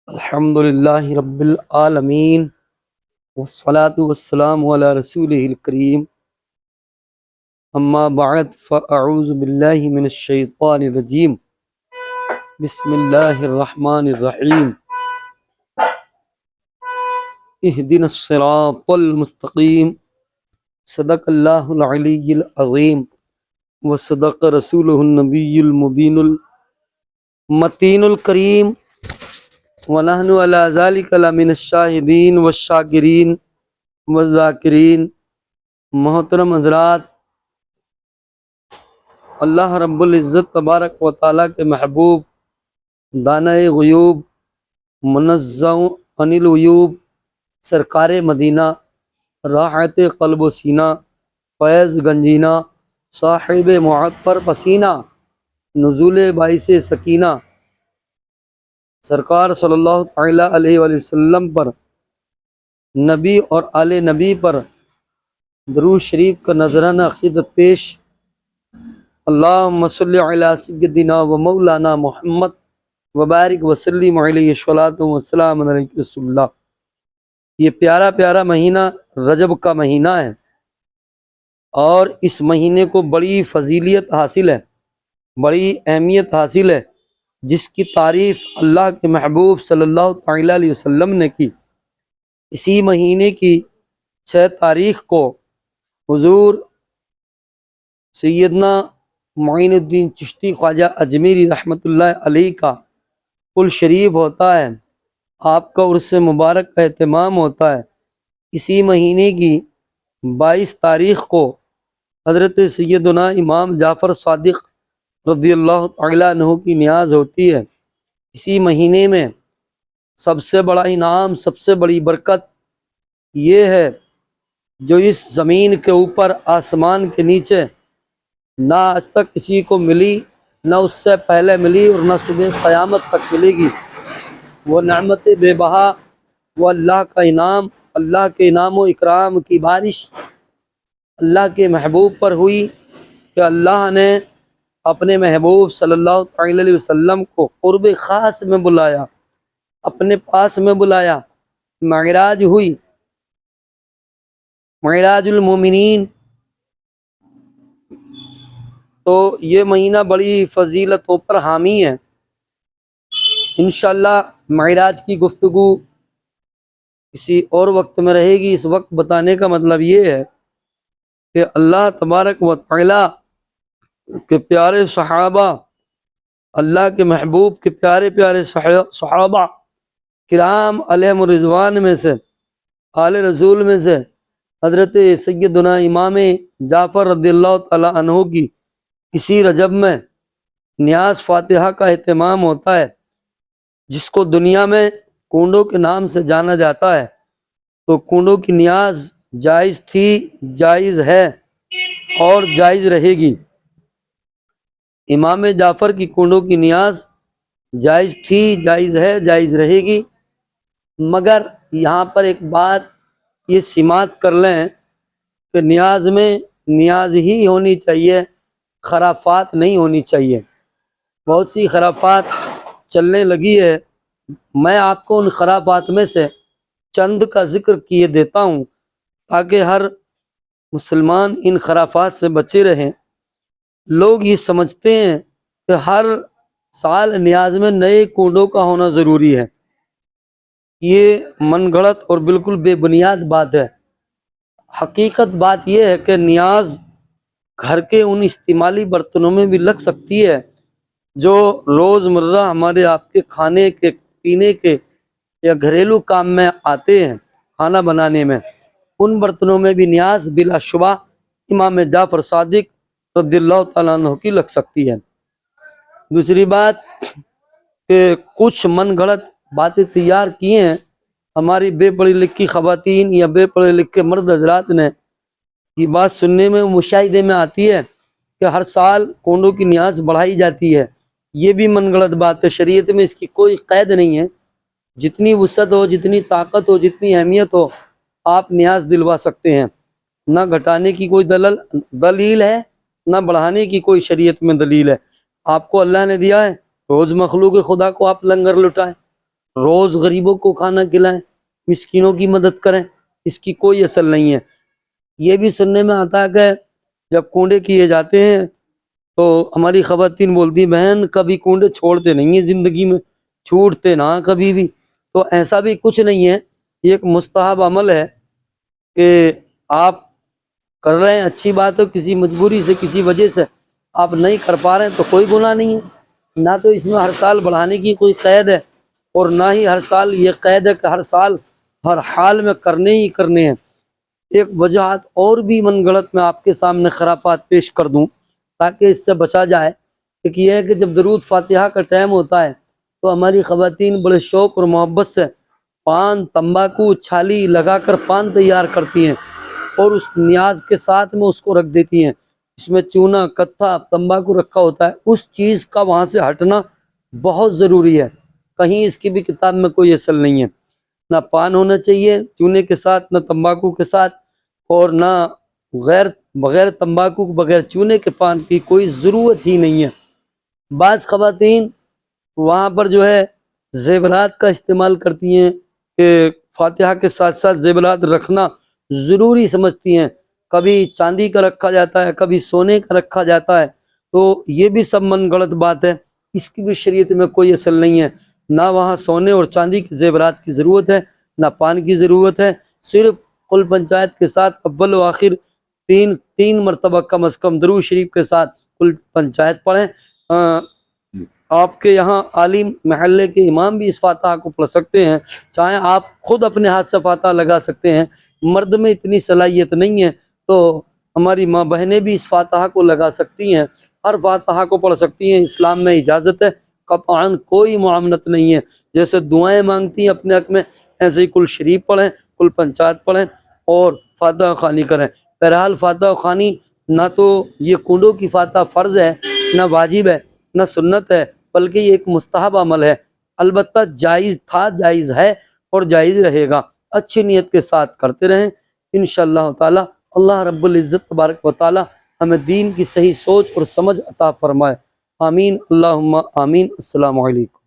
الحمد للہ رب العالمین والصلاة والسلام علی رسولہ الکریم اما بعد فاعوذ باللہ من الشیطان الرجیم بسم اللہ الرحمن الرحیم اہدنا الصراط المستقیم صدق اللہ العلی العظیم وصدق رسولہ النبی المبین المتین الکریم وَنَحْنُ عَلَى ذَلِكَ لَمِنَ الشَّاهِدِينَ وَالشَّاكِرِينَ وَالذَّاكِرِينَ۔ محترم حضرات، اللہ رب العزت تبارک و تعالیٰ کے محبوب، دانہ غیوب، منزہ عن العیوب، سرکار مدینہ، راحت قلب و سینہ، فیض گنجینہ، صاحب معطر پسینہ، نزول باعث سکینہ، سرکار صلی اللہ تعالیٰ علیہ وآلہ وسلم پر، نبی اور آل نبی پر درود شریف کا نذرانہ عقیدت پیش۔ اللہم صلی علی سیدنا و مولانا محمد وبارک وسلم علیہ الصلاۃ والسلام علیہ رسول اللہ۔ یہ پیارا پیارا مہینہ رجب کا مہینہ ہے، اور اس مہینے کو بڑی فضیلیت حاصل ہے، بڑی اہمیت حاصل ہے، جس کی تعریف اللہ کے محبوب صلی اللہ تعالیٰ علیہ وسلم نے کی۔ اسی مہینے کی 6 تاریخ کو حضور سیدنا معین الدین چشتی خواجہ اجمیری رحمۃ اللہ علیہ کا کل شریف ہوتا ہے، آپ کا عرس مبارک کا اہتمام ہوتا ہے۔ اسی مہینے کی 22 تاریخ کو حضرت سیدنا امام جعفر صادق رضی اللہ تعالیٰ عنہ کی نیاز ہوتی ہے۔ اسی مہینے میں سب سے بڑا انعام، سب سے بڑی برکت یہ ہے جو اس زمین کے اوپر، آسمان کے نیچے نہ آج تک کسی کو ملی، نہ اس سے پہلے ملی، اور نہ صبح قیامت تک ملے گی۔ وہ نعمت بے بہا، وہ اللہ کا انعام، اللہ کے انعام و اکرام کی بارش اللہ کے محبوب پر ہوئی کہ اللہ نے اپنے محبوب صلی اللہ علیہ وسلم کو قرب خاص میں بلایا، اپنے پاس میں بلایا۔ معراج ہوئی، معراج المومنین۔ تو یہ مہینہ بڑی فضیلتوں پر حامی ہے۔ انشاءاللہ معراج کی گفتگو کسی اور وقت میں رہے گی۔ اس وقت بتانے کا مطلب یہ ہے کہ اللہ تبارک و تعالی کے پیارے صحابہ، اللہ کے محبوب کے پیارے پیارے صحابہ کرام علیہم الرضوان میں سے، آل رسول میں سے حضرت سیدنا امام جعفر رضی اللہ تعالیٰ عنہ کی اسی رجب میں نیاز فاتحہ کا اہتمام ہوتا ہے، جس کو دنیا میں کنڈوں کے نام سے جانا جاتا ہے۔ تو کنڈوں کی نیاز جائز تھی، جائز ہے، اور جائز رہے گی۔ امام جعفر کی کنڈوں کی نیاز جائز تھی، جائز ہے، جائز رہے گی، مگر یہاں پر ایک بات یہ سماعت کر لیں کہ نیاز میں نیاز ہی ہونی چاہیے، خرافات نہیں ہونی چاہیے۔ بہت سی خرافات چلنے لگی ہے، میں آپ کو ان خرافات میں سے چند کا ذکر کیے دیتا ہوں تاکہ ہر مسلمان ان خرافات سے بچے رہیں۔ لوگ یہ سمجھتے ہیں کہ ہر سال نیاز میں نئے کنڈوں کا ہونا ضروری ہے۔ یہ من گھڑت اور بالکل بے بنیاد بات ہے۔ حقیقت بات یہ ہے کہ نیاز گھر کے ان استعمالی برتنوں میں بھی لگ سکتی ہے جو روز مرہ ہمارے آپ کے کھانے کے، پینے کے یا گھریلو کام میں آتے ہیں، کھانا بنانے میں۔ ان برتنوں میں بھی نیاز بلا شبہ امام جعفر صادق رضی اللہ تعالیٰ عنہ کی لگ سکتی ہے۔ دوسری بات کہ کچھ من گھڑت باتیں تیار کی ہیں ہماری بے پڑھی لکھی خواتین یا بے پڑھے لکھے مرد حضرات نے۔ یہ بات سننے میں، مشاہدے میں آتی ہے کہ ہر سال کنڈوں کی نیاز بڑھائی جاتی ہے۔ یہ بھی من گھڑت بات ہے، شریعت میں اس کی کوئی قید نہیں ہے۔ جتنی وسعت ہو، جتنی طاقت ہو، جتنی اہمیت ہو، آپ نیاز دلوا سکتے ہیں۔ نہ گھٹانے کی کوئی دلیل ہے، نہ بڑھانے کی کوئی شریعت میں دلیل ہے۔ آپ کو اللہ نے دیا ہے، روز مخلوق خدا کو آپ لنگر لٹائیں۔ روز غریبوں کو کھانا کھلائیں، مسکینوں کی مدد کریں، اس کی کوئی اصل نہیں ہے۔ یہ بھی سننے میں آتا ہے کہ جب کنڈے کیے جاتے ہیں تو ہماری خواتین بولتی ہیں بہن کبھی کنڈے چھوڑتے نہیں ہیں زندگی میں، چھوٹتے نہ کبھی بھی۔ تو ایسا بھی کچھ نہیں ہے، یہ ایک مستحب عمل ہے کہ آپ کر رہے ہیں، اچھی بات ہے، کسی مجبوری سے کسی وجہ سے آپ نہیں کر پا رہے ہیں تو کوئی گناہ نہیں ہے، نہ تو اس میں ہر سال بڑھانے کی کوئی قید ہے اور نہ ہی ہر سال یہ قید ہے کہ ہر سال ہر حال میں کرنے ہی کرنے ہیں۔ ایک وجہات اور بھی من گڑت میں آپ کے سامنے خرافات پیش کر دوں تاکہ اس سے بچا جائے۔ ایک یہ ہے کہ جب درود فاتحہ کا ٹائم ہوتا ہے تو ہماری خواتین بڑے شوق اور محبت سے پان، تمباکو، چھالی لگا کر پان تیار کرتی ہیں اور اس نیاز کے ساتھ میں اس کو رکھ دیتی ہیں، اس میں چونا، کتھا، تمباکو رکھا ہوتا ہے، اس چیز کا وہاں سے ہٹنا بہت ضروری ہے۔ کہیں اس کی بھی کتاب میں کوئی اصل نہیں ہے، نہ پان ہونا چاہیے چونے کے ساتھ، نہ تمباکو کے ساتھ، اور نہ بغیر تمباکو بغیر چونے کے پان کی کوئی ضرورت ہی نہیں ہے۔ بعض خواتین وہاں پر جو ہے زیورات کا استعمال کرتی ہیں کہ فاتحہ کے ساتھ ساتھ زیورات رکھنا ضروری سمجھتی ہیں، کبھی چاندی کا رکھا جاتا ہے، کبھی سونے کا رکھا جاتا ہے، تو یہ بھی سب من گڑت بات ہے، اس کی بھی شریعت میں کوئی اصل نہیں ہے۔ نہ وہاں سونے اور چاندی کے زیورات کی ضرورت ہے، نہ پان کی ضرورت ہے، صرف کل پنچایت کے ساتھ اول و آخر تین مرتبہ کم از کم درود شریف کے ساتھ کل پنچایت پڑھیں۔ آپ کے یہاں عالم محلے کے امام بھی اس فاتحہ کو پڑھ سکتے ہیں، چاہے آپ خود اپنے ہاتھ سے فاتحہ لگا سکتے ہیں، مرد میں اتنی صلاحیت نہیں ہے تو ہماری ماں بہنیں بھی اس فاتحہ کو لگا سکتی ہیں، ہر فاتحہ کو پڑھ سکتی ہیں، اسلام میں اجازت ہے، قطعاً کوئی معاملت نہیں ہے۔ جیسے دعائیں مانگتی ہیں اپنے حق میں، ایسے ہی کل شریف پڑھیں، کل پنچایت پڑھیں اور فاتحہ خوانی کریں۔ بہرحال فاتحہ خوانی نہ تو یہ کنڈوں کی فاتحہ فرض ہے، نہ واجب ہے، نہ سنت ہے، بلکہ یہ ایک مستحب عمل ہے، البتہ جائز تھا، جائز ہے اور جائز رہے گا۔ اچھی نیت کے ساتھ کرتے رہیں انشاءاللہ تعالی۔ اللہ رب العزت تبارک و تعالی ہمیں دین کی صحیح سوچ اور سمجھ عطا فرمائے، آمین اللہم آمین۔ السلام علیکم۔